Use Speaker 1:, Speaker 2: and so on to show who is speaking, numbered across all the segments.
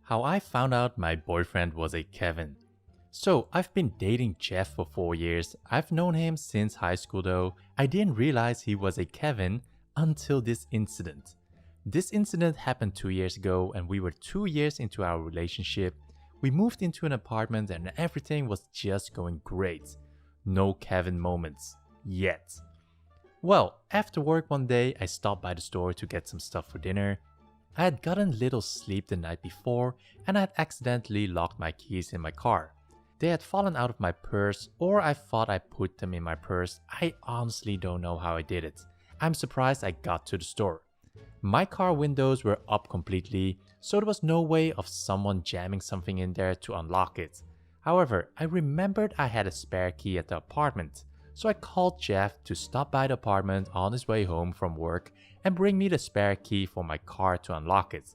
Speaker 1: How I found out my boyfriend was a Kevin. So, I've been dating Jeff for 4 years. I've known him since high school though. I didn't realize he was a Kevin until this incident. This incident happened 2 years ago and we were 2 years into our relationship. We moved into an apartment and everything was just going great. No Kevin moments. Yet. Well, after work one day, I stopped by the store to get some stuff for dinner. I had gotten little sleep the night before and I had accidentally locked my keys in my car. They had fallen out of my purse, or I thought I put them in my purse. I honestly don't know how I did it. I'm surprised I got to the store. My car windows were up completely, so there was no way of someone jamming something in there to unlock it. However, I remembered I had a spare key at the apartment, so I called Jeff to stop by the apartment on his way home from work and bring me the spare key for my car to unlock it.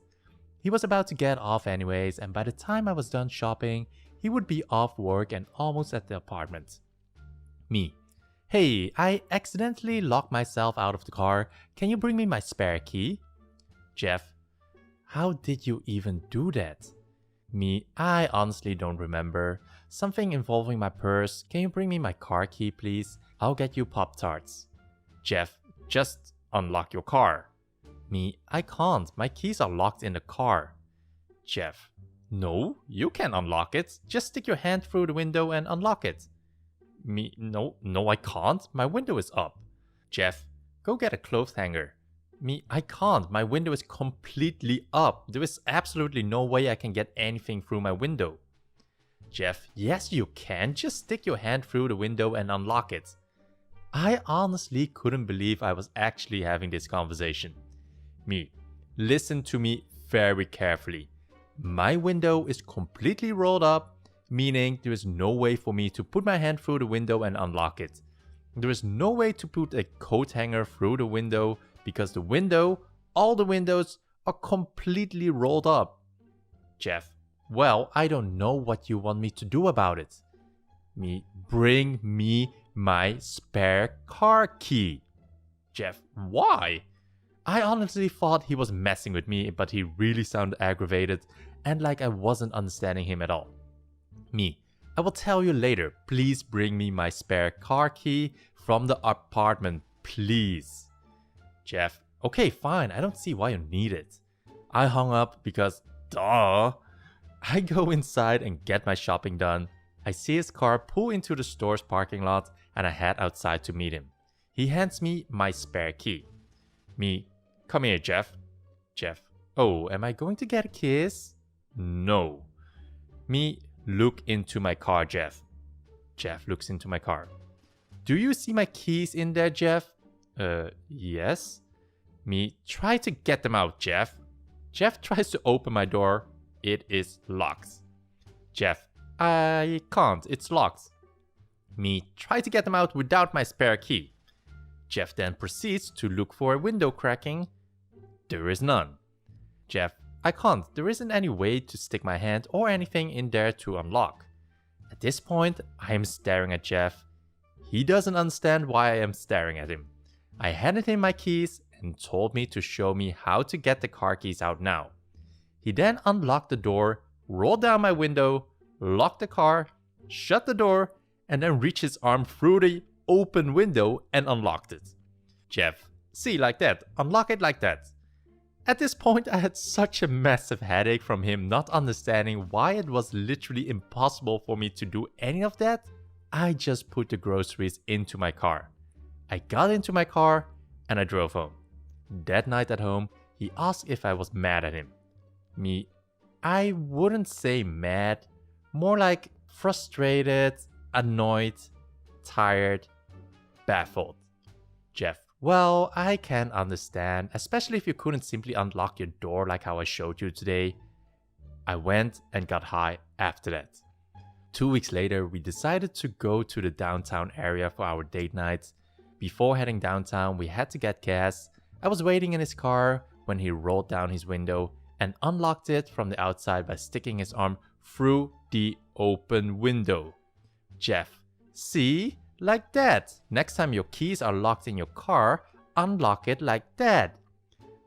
Speaker 1: He was about to get off anyways, and by the time I was done shopping, he would be off work and almost at the apartment. Me. Hey, I accidentally locked myself out of the car. Can you bring me my spare key? Jeff. How did you even do that? Me. I honestly don't remember. Something involving my purse. Can you bring me my car key, please? I'll get you Pop-Tarts. Jeff. Just unlock your car. Me. I can't. My keys are locked in the car. Jeff. No, you can unlock it. Just stick your hand through the window and unlock it. Me, no, I can't. My window is up. Jeff, go get a clothes hanger. Me, I can't. My window is completely up. There is absolutely no way I can get anything through my window. Jeff, yes you can. Just stick your hand through the window and unlock it. I honestly couldn't believe I was actually having this conversation. Me, listen to me very carefully. My window is completely rolled up, meaning there is no way for me to put my hand through the window and unlock it. There is no way to put a coat hanger through the window because the window, all the windows are completely rolled up. Jeff, well, I don't know what you want me to do about it. Me, bring me my spare car key. Jeff, why? I honestly thought he was messing with me, but he really sounded aggravated and like I wasn't understanding him at all. Me, I will tell you later. Please bring me my spare car key from the apartment, please. Jeff, okay, fine. I don't see why you need it. I hung up because, duh. I go inside and get my shopping done. I see his car pull into the store's parking lot and I head outside to meet him. He hands me my spare key. Me, come here, Jeff. Jeff. Oh, am I going to get a kiss? No. Me, look into my car, Jeff. Jeff looks into my car. Do you see my keys in there, Jeff? Yes. Me, try to get them out, Jeff. Jeff tries to open my door. It is locked. Jeff, I can't. It's locked. Me, try to get them out without my spare key. Jeff then proceeds to look for a window cracking. There is none. Jeff, I can't. There isn't any way to stick my hand or anything in there to unlock. At this point, I am staring at Jeff. He doesn't understand why I am staring at him. I handed him my keys and told me to show me how to get the car keys out now. He then unlocked the door, rolled down my window, locked the car, shut the door, and then reached his arm through the open window and unlocked it. Jeff, see, like that. Unlock it like that. At this point, I had such a massive headache from him not understanding why it was literally impossible for me to do any of that. I just put the groceries into my car. I got into my car and I drove home. That night at home, he asked if I was mad at him. Me, I wouldn't say mad, more like frustrated, annoyed, tired, baffled. Jeff, well, I can understand, especially if you couldn't simply unlock your door like how I showed you today. I went and got high after that. 2 weeks later, we decided to go to the downtown area for our date night. Before heading downtown, we had to get gas. I was waiting in his car when he rolled down his window and unlocked it from the outside by sticking his arm through the open window. Jeff, see? Like that. Next time your keys are locked in your car, unlock it like that.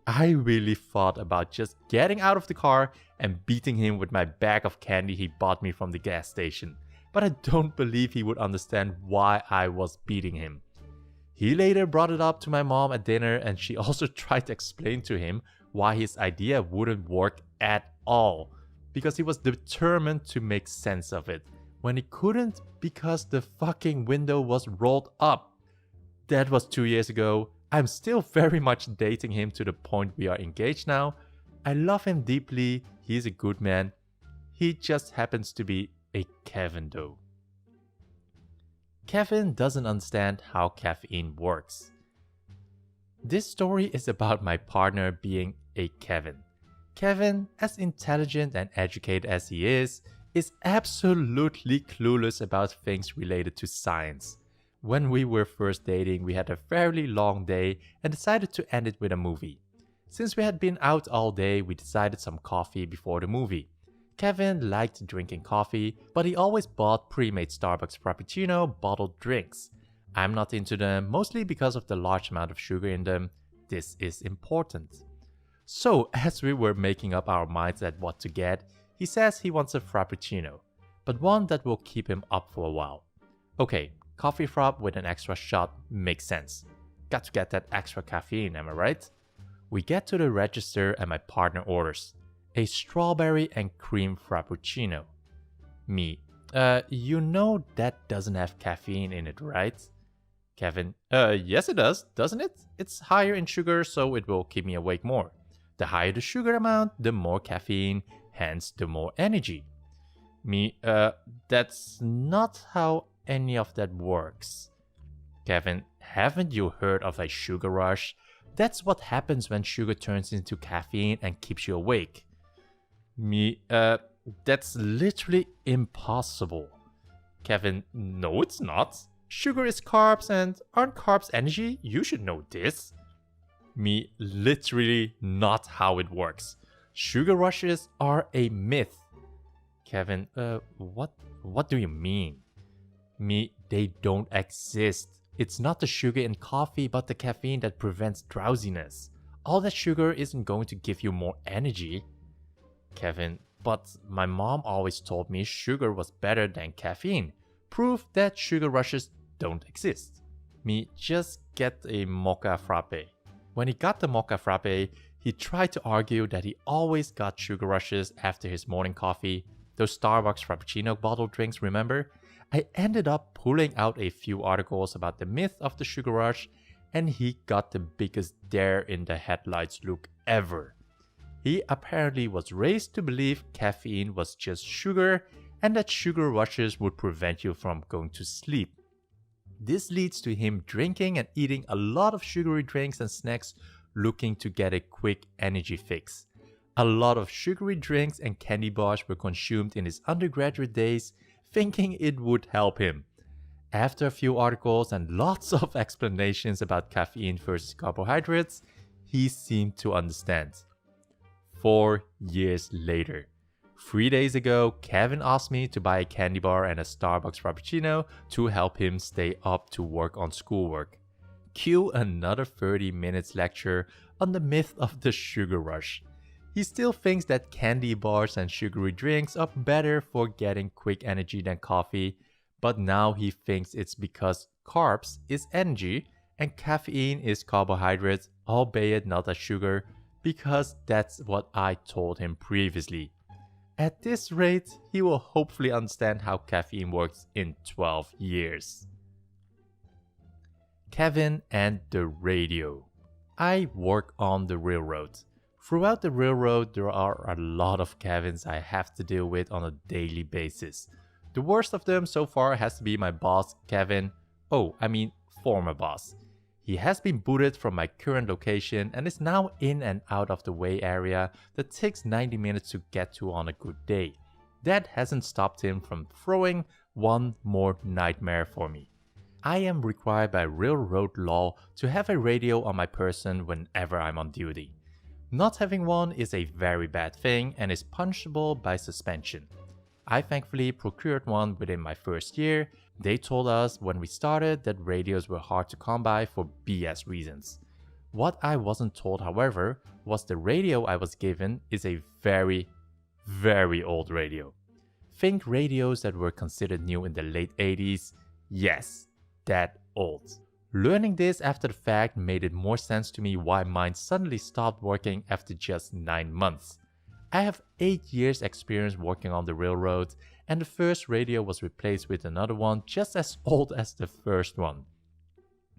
Speaker 1: I really thought about just getting out of the car and beating him with my bag of candy he bought me from the gas station. But I don't believe he would understand why I was beating him. He later brought it up to my mom at dinner, and she also tried to explain to him why his idea wouldn't work at all, because he was determined to make sense of it, when he couldn't because the fucking window was rolled up. That was 2 years ago. I'm still very much dating him to the point we are engaged now. I love him deeply. He's a good man. He just happens to be a Kevin though. Kevin doesn't understand how caffeine works. This story is about my partner being a Kevin. Kevin, as intelligent and educated as he is absolutely clueless about things related to science. When we were first dating, we had a fairly long day and decided to end it with a movie. Since we had been out all day, we decided some coffee before the movie. Kevin liked drinking coffee, but he always bought pre-made Starbucks Frappuccino bottled drinks. I'm not into them, mostly because of the large amount of sugar in them. This is important. So, as we were making up our minds at what to get, he says he wants a Frappuccino, but one that will keep him up for a while. Okay, coffee frap with an extra shot makes sense. Got to get that extra caffeine, am I right? We get to the register and my partner orders a strawberry and cream Frappuccino. Me, you know that doesn't have caffeine in it, right? Kevin, yes it does, doesn't it? It's higher in sugar, so it will keep me awake more. The higher the sugar amount, the more caffeine, hence the more energy. Me, that's not how any of that works. Kevin, haven't you heard of a sugar rush? That's what happens when sugar turns into caffeine and keeps you awake. Me, that's literally impossible. Kevin, no it's not. Sugar is carbs and aren't carbs energy? You should know this. Me, literally not how it works. Sugar rushes are a myth. Kevin, what do you mean? Me, they don't exist. It's not the sugar in coffee but the caffeine that prevents drowsiness. All that sugar isn't going to give you more energy. Kevin, but my mom always told me sugar was better than caffeine. Proof that sugar rushes don't exist. Me, just get a mocha frappe. When he got the mocha frappe, he tried to argue that he always got sugar rushes after his morning coffee. Those Starbucks Frappuccino bottle drinks, remember? I ended up pulling out a few articles about the myth of the sugar rush, and he got the biggest dare in the headlights look ever. He apparently was raised to believe caffeine was just sugar and that sugar rushes would prevent you from going to sleep. This leads to him drinking and eating a lot of sugary drinks and snacks looking to get a quick energy fix. A lot of sugary drinks and candy bars were consumed in his undergraduate days, thinking it would help him. After a few articles and lots of explanations about caffeine versus carbohydrates, he seemed to understand. 4 years later. 3 days ago, Kevin asked me to buy a candy bar and a Starbucks Frappuccino to help him stay up to work on schoolwork. Cue another 30 minutes lecture on the myth of the sugar rush. He still thinks that candy bars and sugary drinks are better for getting quick energy than coffee, but now he thinks it's because carbs is energy and caffeine is carbohydrates, albeit not as sugar, because that's what I told him previously. At this rate, he will hopefully understand how caffeine works in 12 years. Kevin and the radio. I work on the railroad. Throughout the railroad, there are a lot of Kevins I have to deal with on a daily basis. The worst of them so far has to be my boss, Kevin. Former boss. He has been booted from my current location and is now in and out of the way area that takes 90 minutes to get to on a good day. That hasn't stopped him from throwing one more nightmare for me. I am required by railroad law to have a radio on my person whenever I'm on duty. Not having one is a very bad thing and is punishable by suspension. I thankfully procured one within my first year. They told us when we started that radios were hard to come by for BS reasons. What I wasn't told, however, was the radio I was given is a very, very old radio. Think radios that were considered new in the late 80s. Yes, that old. Learning this after the fact made it more sense to me why mine suddenly stopped working after just 9 months. I have 8 years experience working on the railroad, and the first radio was replaced with another one just as old as the first one.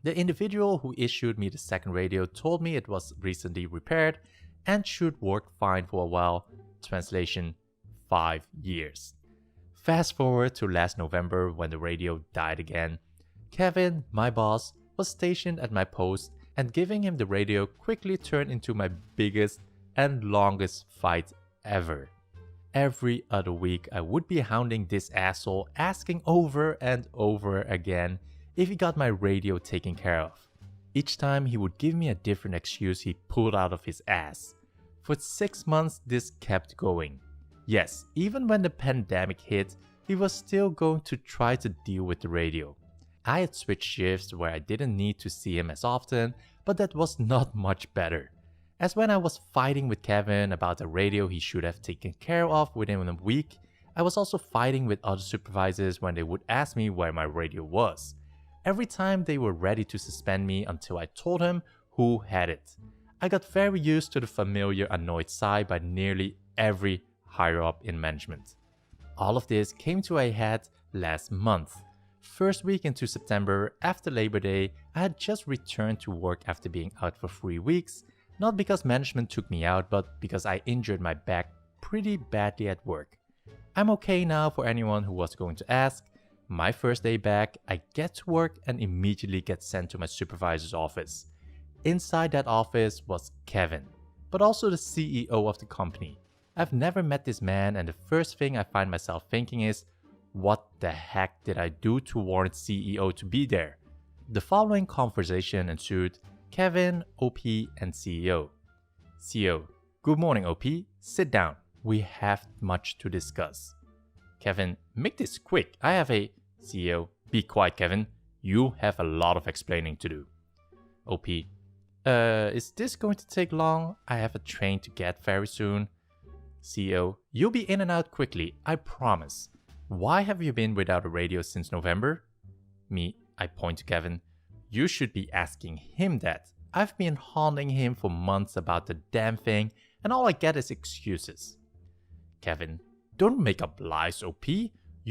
Speaker 1: The individual who issued me the second radio told me it was recently repaired and should work fine for a while. Translation: 5 years. Fast forward to last November when the radio died again. Kevin, my boss, was stationed at my post, and giving him the radio quickly turned into my biggest and longest fight ever. Every other week I would be hounding this asshole, asking over and over again if he got my radio taken care of. Each time he would give me a different excuse he pulled out of his ass. For 6 months this kept going. Yes, even when the pandemic hit, he was still going to try to deal with the radio. I had switched shifts where I didn't need to see him as often, but that was not much better. As when I was fighting with Kevin about a radio he should have taken care of within a week, I was also fighting with other supervisors when they would ask me where my radio was. Every time they were ready to suspend me until I told him who had it. I got very used to the familiar annoyed sigh by nearly every higher up in management. All of this came to a head last month. First week into September, after Labor Day, I had just returned to work after being out for 3 weeks, not because management took me out, but because I injured my back pretty badly at work. I'm okay now for anyone who was going to ask. My first day back, I get to work and immediately get sent to my supervisor's office. Inside that office was Kevin, but also the CEO of the company. I've never met this man, and the first thing I find myself thinking is, what the heck did I do to warrant CEO to be there? The following conversation ensued: Kevin, OP, and CEO. CEO: good morning, OP. Sit down. We have much to discuss. Kevin: make this quick. I have a... CEO: be quiet, Kevin. You have a lot of explaining to do. OP: is this going to take long? I have a train to get very soon. CEO: you'll be in and out quickly, I promise. Why have you been without a radio since November? Me: I point to Kevin. You should be asking him that. I've been haunting him for months about the damn thing, and all I get is excuses. Kevin: don't make up lies, OP.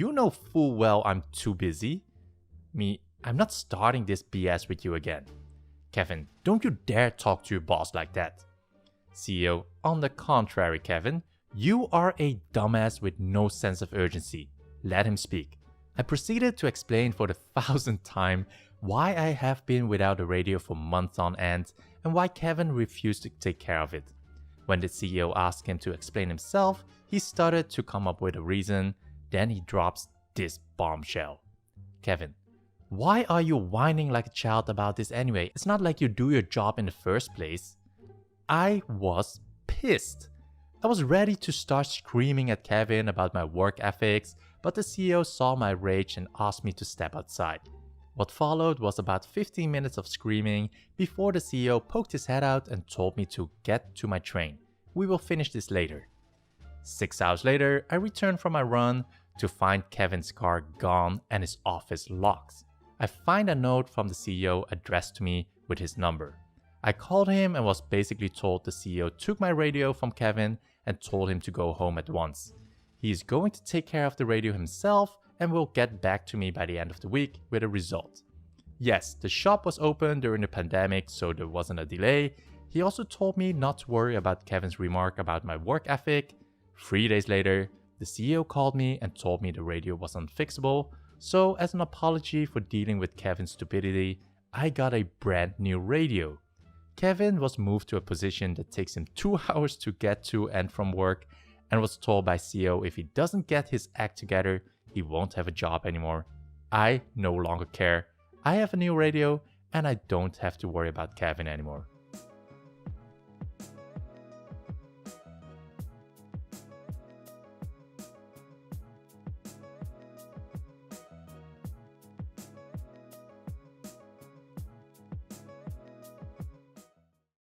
Speaker 1: You know full well I'm too busy. Me: I'm not starting this BS with you again. Kevin: don't you dare talk to your boss like that. CEO: on the contrary, Kevin, you are a dumbass with no sense of urgency. Let him speak. I proceeded to explain for the 1000th time why I have been without a radio for months on end and why Kevin refused to take care of it. When the CEO asked him to explain himself, he started to come up with a reason. Then he drops this bombshell. Kevin: why are you whining like a child about this anyway? It's not like you do your job in the first place. I was pissed. I was ready to start screaming at Kevin about my work ethics, but the CEO saw my rage and asked me to step outside. What followed was about 15 minutes of screaming before the CEO poked his head out and told me to get to my train. We will finish this later. 6 hours later, I returned from my run to find Kevin's car gone and his office locked. I find a note from the CEO addressed to me with his number. I called him and was basically told the CEO took my radio from Kevin and told him to go home at once. He is going to take care of the radio himself and will get back to me by the end of the week with a result. Yes, the shop was open during the pandemic, so there wasn't a delay. He also told me not to worry about Kevin's remark about my work ethic. 3 days later, the CEO called me and told me the radio was unfixable, so as an apology for dealing with Kevin's stupidity, I got a brand new radio. Kevin was moved to a position that takes him 2 hours to get to and from work, and was told by CEO if he doesn't get his act together, he won't have a job anymore. I no longer care. I have a new radio and I don't have to worry about Kevin anymore.